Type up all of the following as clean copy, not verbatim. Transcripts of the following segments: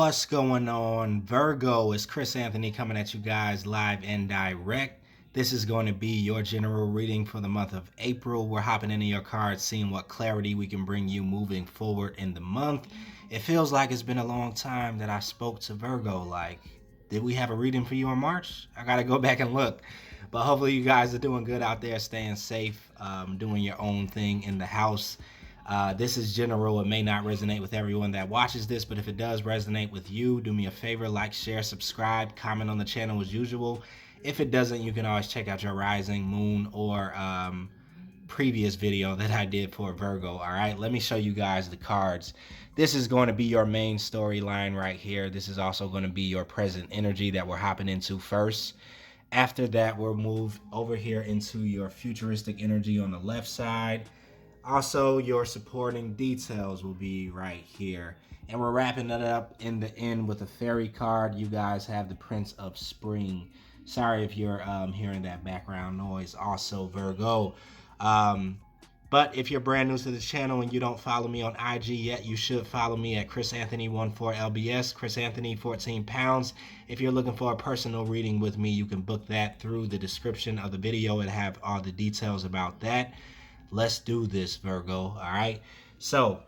What's going on, Virgo? It's Chris Anthony coming at you guys live and direct. This is going to be your general reading for the month of April. We're hopping into your cards, seeing what clarity we can bring you moving forward in the month. It feels like it's been a long time that I spoke to Virgo. Did we have a reading for you in March? I got to go back and look. But hopefully you guys are doing good out there, staying safe, doing your own thing in the house. This is general. It may not resonate with everyone that watches this, but if it does resonate with you, do me a favor, like, share, subscribe, comment on the channel as usual. If it doesn't, you can always check out your rising, moon, or previous video that I did for Virgo. All right, let me show you guys the cards. This is going to be your main storyline right here. This is also going to be your present energy that we're hopping into first. After that, we'll move over here into your futuristic energy on the left side. Also, your supporting details will be right here. And we're wrapping it up in the end with a fairy card. You guys have the Prince of Spring. Sorry if you're hearing that background noise. Also, Virgo. But if you're brand new to the channel and you don't follow me on IG yet, you should follow me at chrisanthony14lbs, Chris Anthony 14 pounds. If you're looking for a personal reading with me, you can book that through the description of the video. It'll have all the details about that. Let's do this, Virgo. All right. So,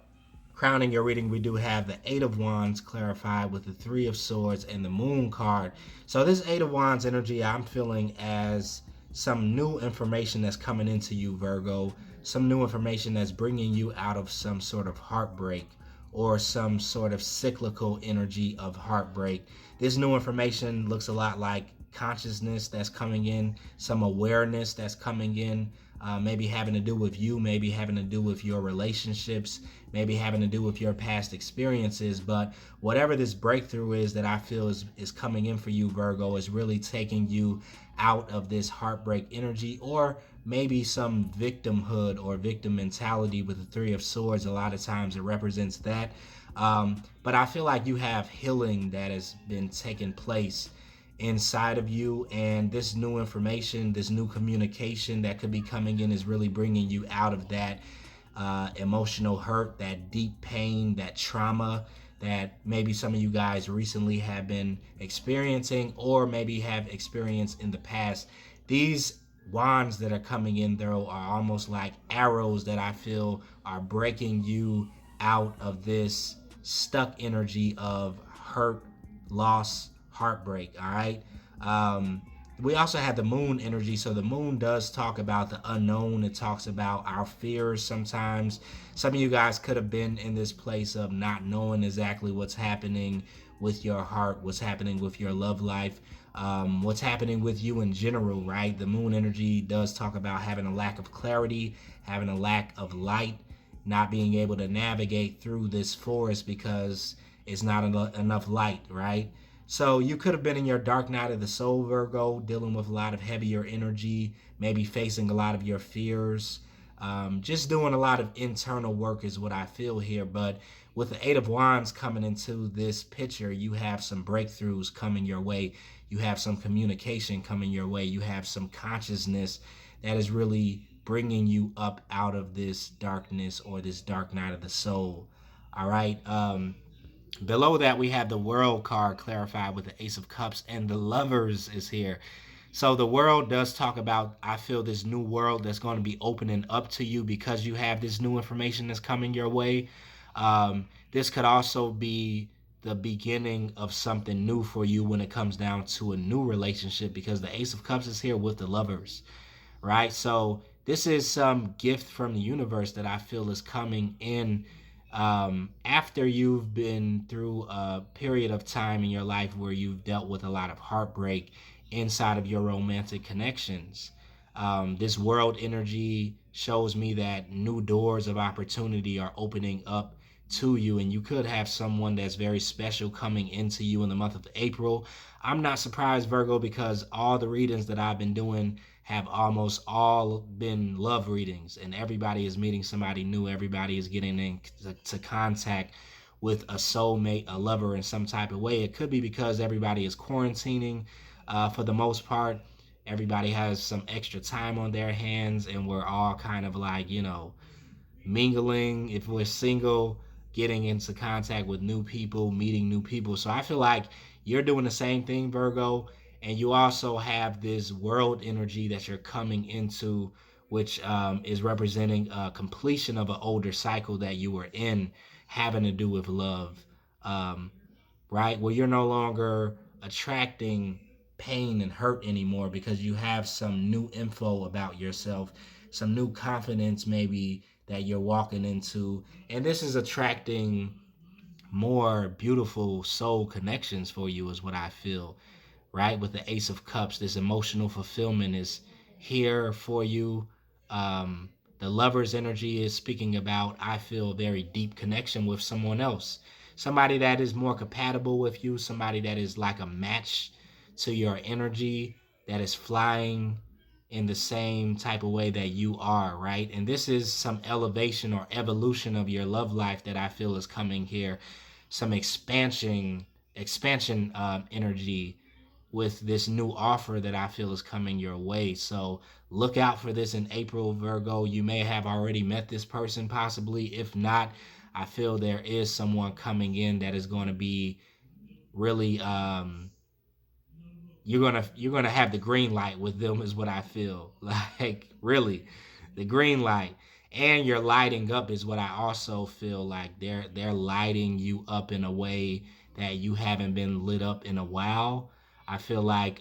crowning your reading, we do have the Eight of Wands clarified with the Three of Swords and the Moon card. So this Eight of Wands energy, I'm feeling as some new information that's coming into you, Virgo. Some new information that's bringing you out of some sort of heartbreak or some sort of cyclical energy of heartbreak. This new information looks a lot like consciousness that's coming in, some awareness that's coming in. Maybe having to do with you, maybe having to do with your relationships, maybe having to do with your past experiences. But whatever this breakthrough is that I feel is coming in for you, Virgo, is really taking you out of this heartbreak energy, or maybe some victimhood or victim mentality with the Three of Swords. A lot of times it represents that. But I feel like you have healing that has been taking place inside of you, and this new information, this new communication that could be coming in is really bringing you out of that emotional hurt, that deep pain, that trauma that maybe some of you guys recently have been experiencing or maybe have experienced in the past. These wands that are coming in, though, are almost like arrows that I feel are breaking you out of this stuck energy of hurt, loss, heartbreak. All right. We also have the moon energy. So the moon does talk about the unknown. It talks about our fears. Sometimes some of you guys could have been in this place of not knowing exactly what's happening with your heart, what's happening with your love life, what's happening with you in general, right? The moon energy does talk about having a lack of clarity, having a lack of light, not being able to navigate through this forest because it's not enough light, right? So you could have been in your dark night of the soul, Virgo, dealing with a lot of heavier energy, maybe facing a lot of your fears, just doing a lot of internal work is what I feel here. But with the Eight of Wands coming into this picture, you have some breakthroughs coming your way. You have some communication coming your way. You have some consciousness that is really bringing you up out of this darkness or this dark night of the soul. All right. Below that, we have the World card clarified with the Ace of Cups, and the Lovers is here. So the World does talk about, I feel, this new world that's going to be opening up to you because you have this new information that's coming your way. This could also be the beginning of something new for you when it comes down to a new relationship, because the Ace of Cups is here with the Lovers, right? So this is some gift from the universe that I feel is coming in after you've been through a period of time in your life where you've dealt with a lot of heartbreak inside of your romantic connections. This World energy shows me that new doors of opportunity are opening up to you, and you could have someone that's very special coming into you in the month of April. I'm not surprised, Virgo, because all the readings that I've been doing have almost all been love readings, and everybody is meeting somebody new. Everybody is getting into contact with a soulmate, a lover in some type of way. It could be because everybody is quarantining for the most part. Everybody has some extra time on their hands, and we're all kind of like, mingling if we're single. getting into contact with new people, meeting new people. So I feel like you're doing the same thing, Virgo, and you also have this world energy that you're coming into, which is representing a completion of an older cycle that you were in, having to do with love. Um, right? Where you're no longer attracting pain and hurt anymore because you have some new info about yourself, some new confidence maybe that you're walking into. And this is attracting more beautiful soul connections for you, is what I feel, right? With the Ace of Cups, this emotional fulfillment is here for you. Um, the lover's energy is speaking about, I feel, a very deep connection with someone else. Somebody that is more compatible with you, somebody that is like a match to your energy, that is flying in the same type of way that you are, right? And this is some elevation or evolution of your love life that I feel is coming here. Some expansion energy with this new offer that I feel is coming your way. So look out for this in April, Virgo. You may have already met this person, possibly. If not, I feel there is someone coming in that is going to be really you're gonna have the green light with them, is what I feel. Like really, the green light. And you're lighting up is what I also feel like. They're lighting you up in a way that you haven't been lit up in a while. I feel like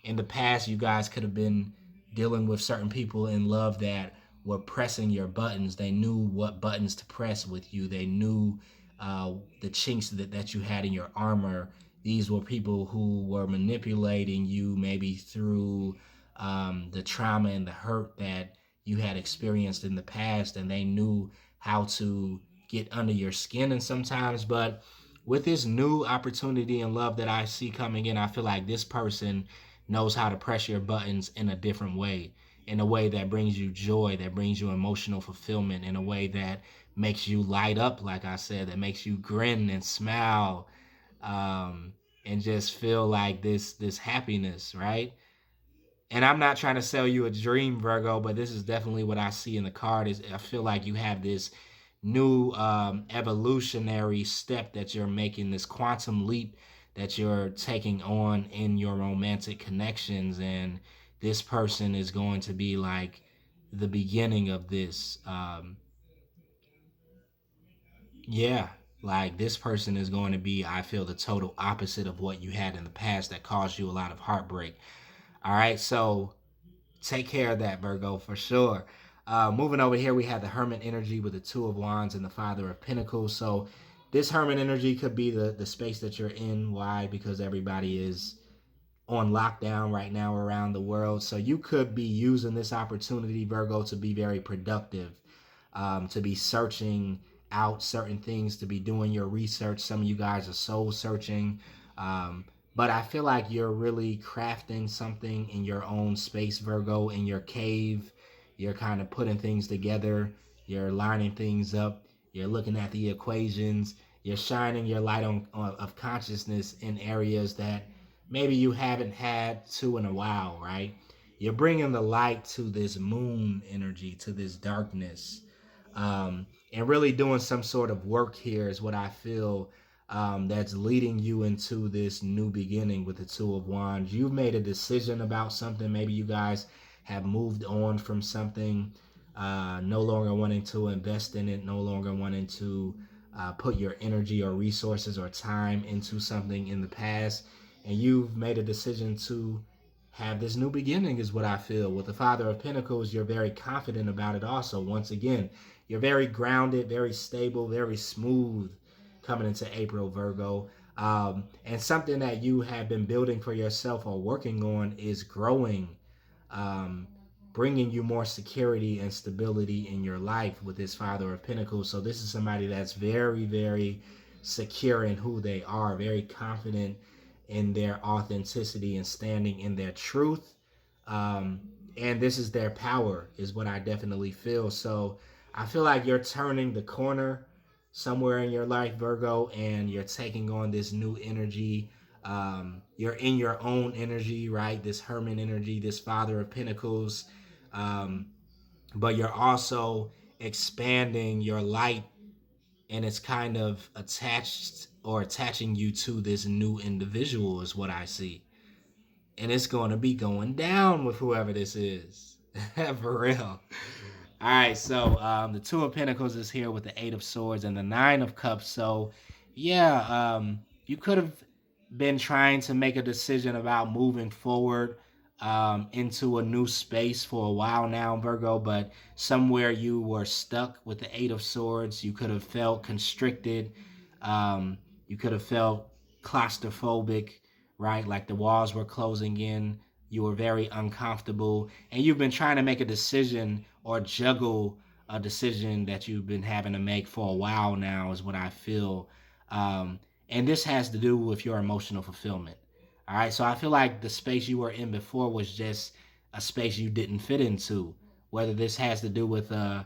in the past you guys could have been dealing with certain people in love that were pressing your buttons. They knew what buttons to press with you. They knew the chinks that you had in your armor. These were people who were manipulating you maybe through the trauma and the hurt that you had experienced in the past, and they knew how to get under your skin. And sometimes, but with this new opportunity and love that I see coming in, I feel like this person knows how to press your buttons in a different way, in a way that brings you joy, that brings you emotional fulfillment, in a way that makes you light up, like I said, that makes you grin and smile, um, and just feel like this happiness, right? And I'm not trying to sell you a dream, Virgo, but this is definitely what I see in the card. Is I feel like you have this new evolutionary step that you're making, this quantum leap that you're taking on in your romantic connections, and this person is going to be like the beginning of this. Yeah, like this person is going to be, I feel, the total opposite of what you had in the past that caused you a lot of heartbreak. All right, so take care of that, Virgo, for sure. Moving over here, we have the Hermit energy with the Two of Wands and the Father of Pentacles. So this Hermit energy could be the space that you're in. Why? Because everybody is on lockdown right now around the world. So you could be using this opportunity, Virgo, to be very productive, to be searching out certain things, to be doing your research. Some of you guys are soul searching. Um, but I feel like you're really crafting something in your own space, Virgo, in your cave. You're kind of putting things together. You're lining things up. You're looking at the equations. You're shining your light on of consciousness in areas that maybe you haven't had to in a while, right? You're bringing the light to this moon energy, to this darkness, and really doing some sort of work here is what I feel, that's leading you into this new beginning with the Two of Wands. You've made a decision about something. Maybe you guys have moved on from something, no longer wanting to invest in it, no longer wanting to put your energy or resources or time into something in the past, and you've made a decision to have this new beginning, is what I feel. With the Father of Pentacles, you're very confident about it also. Once again, you're very grounded, very stable, very smooth coming into April, Virgo. And something that you have been building for yourself or working on is growing, um, bringing you more security and stability in your life with this Father of Pentacles. So this is somebody that's very, very secure in who they are, very confident in their authenticity and standing in their truth. Um, and this is their power, is what I definitely feel. So I feel like you're turning the corner somewhere in your life, Virgo, and you're taking on this new energy. You're in your own energy, right? This Hermit energy, this Father of Pentacles. Um, but you're also expanding your light and it's kind of attaching you to this new individual is what I see. And it's going to be going down with whoever this is. For real. All right, so the Two of Pentacles is here with the Eight of Swords and the Nine of Cups. So, yeah, you could have been trying to make a decision about moving forward into a new space for a while now, Virgo, but somewhere you were stuck with the Eight of Swords. You could have felt constricted. You could have felt claustrophobic, right? Like the walls were closing in. You were very uncomfortable, and you've been trying to make a decision or juggle a decision that you've been having to make for a while now, is what I feel. And this has to do with your emotional fulfillment. All right. So I feel like the space you were in before was just a space you didn't fit into, whether this has to do with a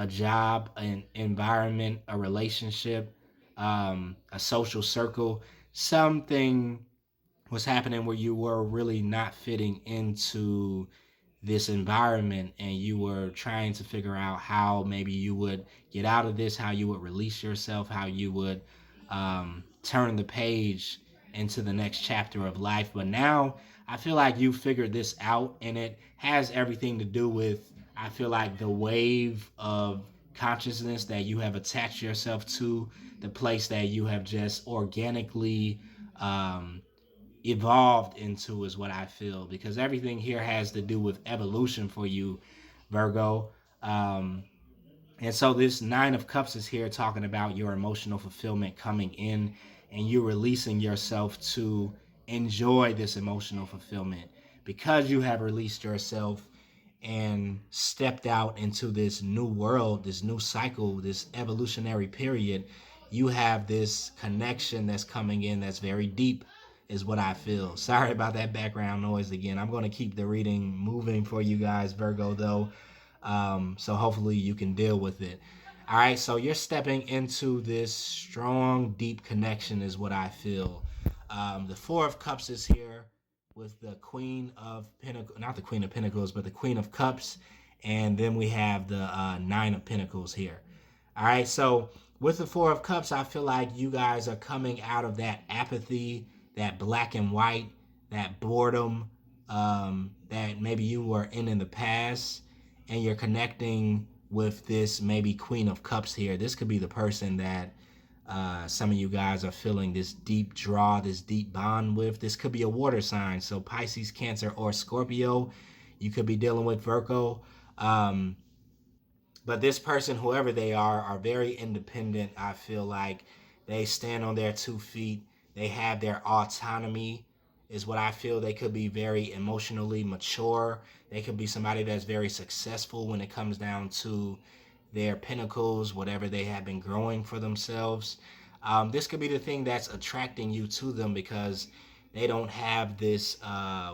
job, an environment, a relationship, a social circle, something was happening where you were really not fitting into this environment, and you were trying to figure out how maybe you would get out of this, how you would release yourself, how you would turn the page into the next chapter of life. But now I feel like you figured this out, and it has everything to do with, I feel like, the wave of consciousness that you have attached yourself to, the place that you have just organically evolved into, is what I feel, because everything here has to do with evolution for you, Virgo. Um, and so this Nine of Cups is here talking about your emotional fulfillment coming in, and you releasing yourself to enjoy this emotional fulfillment because you have released yourself and stepped out into this new world, this new cycle, this evolutionary period. You have this connection that's coming in that's very deep, is what I feel. Sorry about that background noise again. I'm going to keep the reading moving for you guys, Virgo, though. So hopefully you can deal with it. All right, so you're stepping into this strong, deep connection, is what I feel. The Four of Cups is here with the Queen of Pentacles, not the Queen of Pentacles, but the Queen of Cups. And then we have the Nine of Pentacles here. All right, so with the Four of Cups, I feel like you guys are coming out of that apathy, that black and white, that boredom that maybe you were in the past, and you're connecting with this maybe Queen of Cups here. This could be the person that some of you guys are feeling this deep draw, this deep bond with. This could be a water sign, so Pisces, Cancer, or Scorpio. You could be dealing with Virgo. But this person, whoever they are very independent. I feel like they stand on their 2 feet. They have their autonomy, is what I feel. They could be very emotionally mature. They could be somebody that's very successful when it comes down to their pinnacles, whatever they have been growing for themselves. This could be the thing that's attracting you to them, because they don't have this,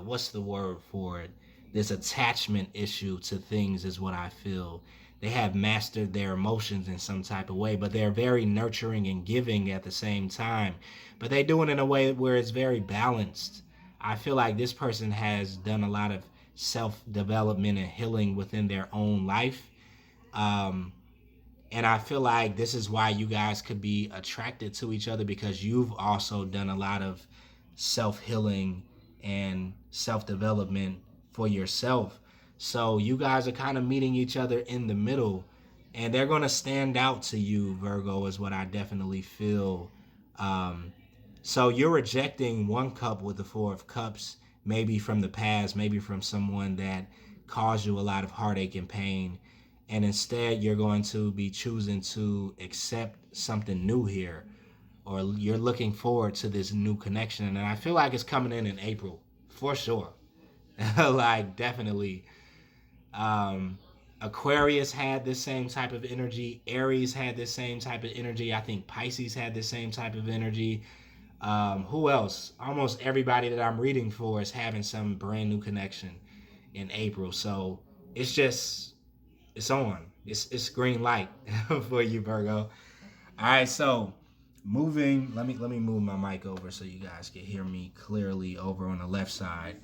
what's the word for it? This attachment issue to things, is what I feel. They have mastered their emotions in some type of way, but they're very nurturing and giving at the same time. But they do it in a way where it's very balanced. I feel like this person has done a lot of self development and healing within their own life. Um, and I feel like this is why you guys could be attracted to each other, because you've also done a lot of self healing and self development for yourself. So you guys are kind of meeting each other in the middle, and they're going to stand out to you, Virgo, is what I definitely feel. Um, so you're rejecting one cup with the Four of Cups, maybe from the past, maybe from someone that caused you a lot of heartache and pain. And instead, you're going to be choosing to accept something new here, or you're looking forward to this new connection. And I feel like it's coming in April, for sure. Like, definitely. Um, Aquarius had this same type of energy. Aries had this same type of energy. I think Pisces had this same type of energy. Who else? Almost everybody that I'm reading for is having some brand new connection in April. So it's just, it's on. It's green light for you, Virgo. All right, so moving. Let me move my mic over so you guys can hear me clearly over on the left side.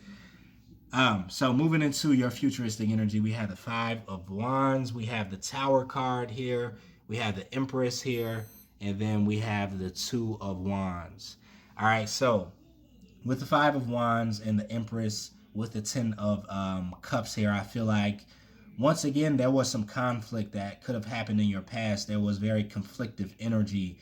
So moving into your futuristic energy, we have the Five of Wands. We have the Tower card here. We have the Empress here. And then we have the Two of Wands. All right, so with the Five of Wands and the Empress with the Ten of Cups here, I feel like once again there was some conflict that could have happened in your past. There was very conflictive energy.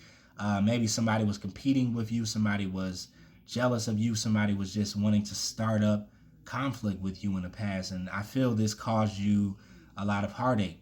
Maybe somebody was competing with you, somebody was jealous of you, somebody was just wanting to start up conflict with you in the past, and I feel this caused you a lot of heartache.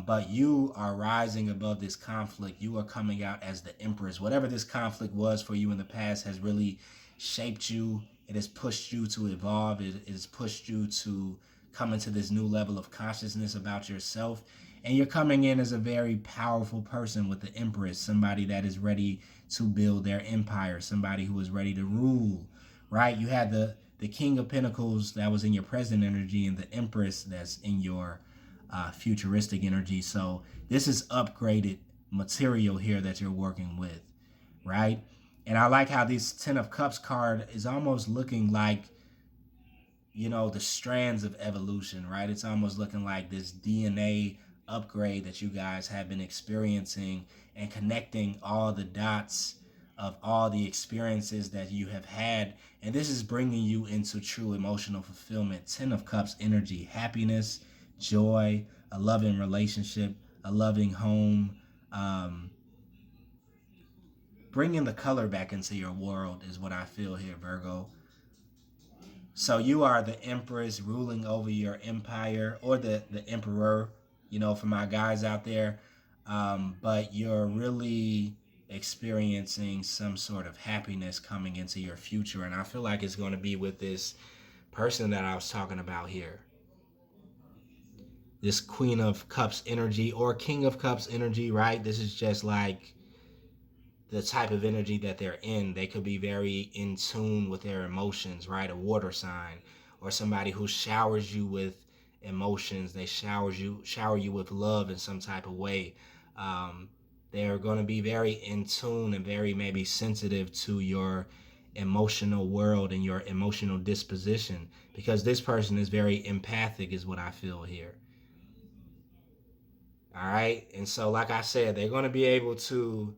But you are rising above this conflict. You are coming out as the Empress. Whatever this conflict was for you in the past has really shaped you. It has pushed you to evolve. It has pushed you to come into this new level of consciousness about yourself. And you're coming in as a very powerful person with the Empress, somebody that is ready to build their empire, somebody who is ready to rule, right? You had the King of Pentacles that was in your present energy and the Empress that's in your futuristic energy. So this is upgraded material here that you're working with, right? And I like how this Ten of Cups card is almost looking like, you know, the strands of evolution, right? It's almost looking like this DNA upgrade that you guys have been experiencing and connecting all the dots of all the experiences that you have had. And this is bringing you into true emotional fulfillment. Ten of Cups energy, happiness, joy, a loving relationship, a loving home, bringing the color back into your world is what I feel here, Virgo. So you are the Empress ruling over your empire, or the Emperor, you know, for my guys out there. But you're really experiencing some sort of happiness coming into your future. And I feel like it's going to be with this person that I was talking about here. This Queen of Cups energy or King of Cups energy, right? This is just like the type of energy that they're in. They could be very in tune with their emotions, right? A water sign, or somebody who showers you with emotions. They shower you with love in some type of way. They're going to be very in tune and very maybe sensitive to your emotional world and your emotional disposition, because this person is very empathic is what I feel here. All right. And so, like I said, they're going to be able to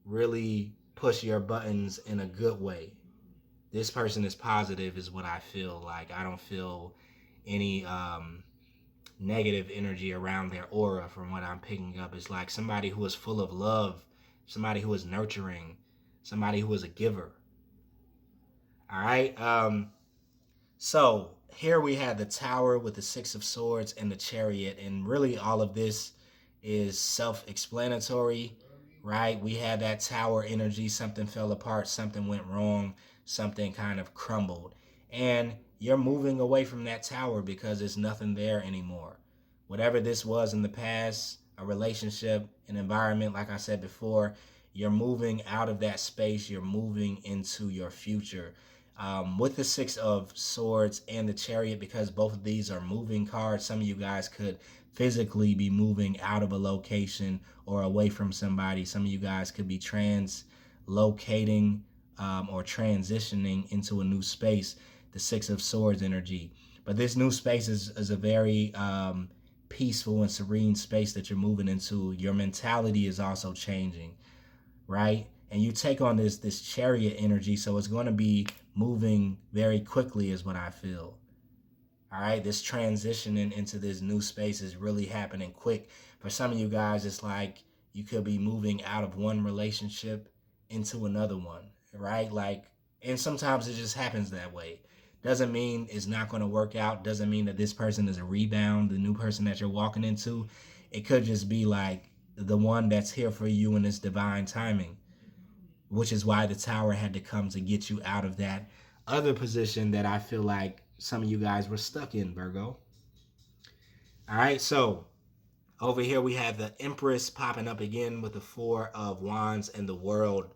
really push your buttons in a good way. This person is positive is what I feel like. I don't feel any negative energy around their aura from what I'm picking up. It's like somebody who is full of love, somebody who is nurturing, somebody who is a giver. All right. So here we have the Tower with the Six of Swords and the Chariot, and really all of this is self-explanatory, right? We had that Tower energy, something fell apart, something went wrong, something kind of crumbled. And you're moving away from that tower because there's nothing there anymore. Whatever this was in the past, a relationship, an environment, like I said before, you're moving out of that space, you're moving into your future. With the Six of Swords and the Chariot, because both of these are moving cards, some of you guys could physically be moving out of a location or away from somebody. Some of you guys could be translocating or transitioning into a new space, the Six of Swords energy. But this new space is a very peaceful and serene space that you're moving into. Your mentality is also changing, right? And you take on this Chariot energy, so it's going to be moving very quickly is what I feel. All right, this transitioning into this new space is really happening quick. For some of you guys, it's like you could be moving out of one relationship into another one, right? Like, and sometimes it just happens that way. Doesn't mean it's not going to work out. Doesn't mean that this person is a rebound, the new person that you're walking into. It could just be like the one that's here for you in its divine timing, which is why the Tower had to come to get you out of that other position that I feel like some of you guys were stuck in, Virgo. All right, so over here we have the Empress popping up again with the Four of Wands and the World,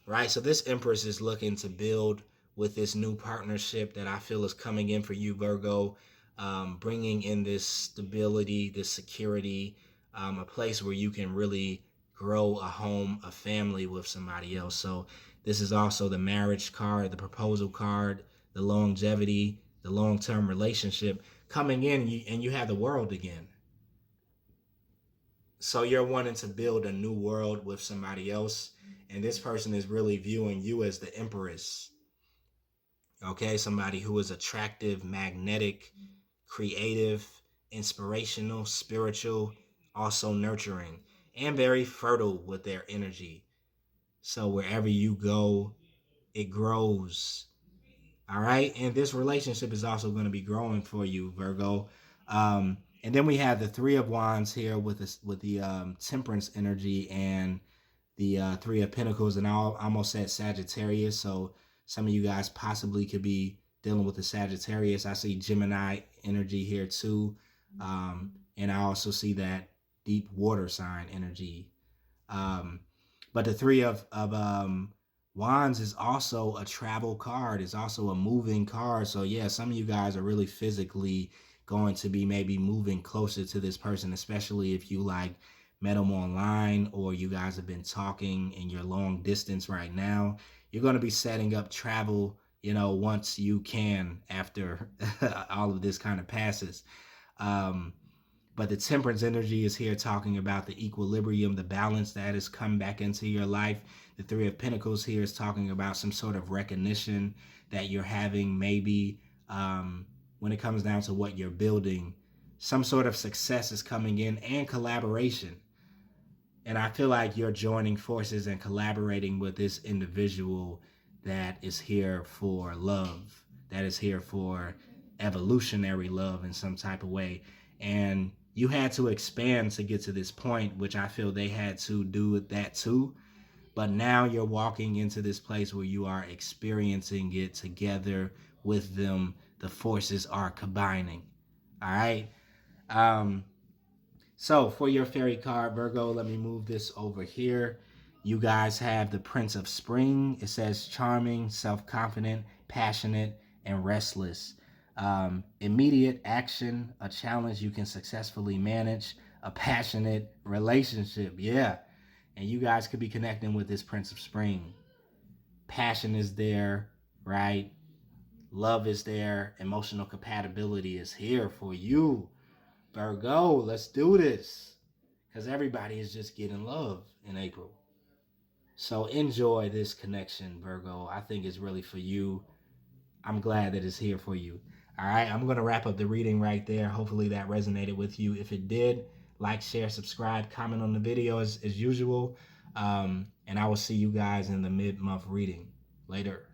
right? So this Empress is looking to build with this new partnership that I feel is coming in for you, Virgo, bringing in this stability, this security, a place where you can really grow a home, a family with somebody else. So this is also the marriage card, the proposal card, the longevity, the long-term relationship coming in, and you have the World again. So you're wanting to build a new world with somebody else, and this person is really viewing you as the empress. Okay, somebody who is attractive, magnetic, creative, inspirational, spiritual, also nurturing, and very fertile with their energy. So wherever you go, it grows. All right. And this relationship is also going to be growing for you, Virgo. And then we have the Three of Wands here with this, with the Temperance energy and the Three of Pentacles, and I almost said Sagittarius. So some of you guys possibly could be dealing with the Sagittarius. I see Gemini energy here too, and I also see that deep water sign energy. Um, but the Three of Wands is also a travel card. It's also a moving card. So yeah, some of you guys are really physically going to be maybe moving closer to this person, especially if you like met them online or you guys have been talking and you're long distance right now. You're going to be setting up travel, once you can after all of this kind of passes. Um, but the temperance energy is here talking about the equilibrium, the balance that has come back into your life. The Three of Pentacles here is talking about some sort of recognition that you're having, maybe when it comes down to what you're building. Some sort of success is coming in and collaboration. And I feel like you're joining forces and collaborating with this individual that is here for love, that is here for evolutionary love in some type of way. And you had to expand to get to this point, which I feel they had to do that too. But now you're walking into this place where you are experiencing it together with them. The forces are combining. All right. Um, so for your fairy card, Virgo, let me move this over here. You guys have the Prince of Spring. It says charming, self-confident, passionate, and restless. Immediate action, a challenge you can successfully manage, a passionate relationship. Yeah. And you guys could be connecting with this Prince of Spring. Passion is there, right? Love is there. Emotional compatibility is here for you. Virgo, let's do this. Because everybody is just getting love in April. So enjoy this connection, Virgo. I think it's really for you. I'm glad that it's here for you. All right, I'm going to wrap up the reading right there. Hopefully that resonated with you. If it did, like, share, subscribe, comment on the video as usual. And I will see you guys in the mid-month reading. Later.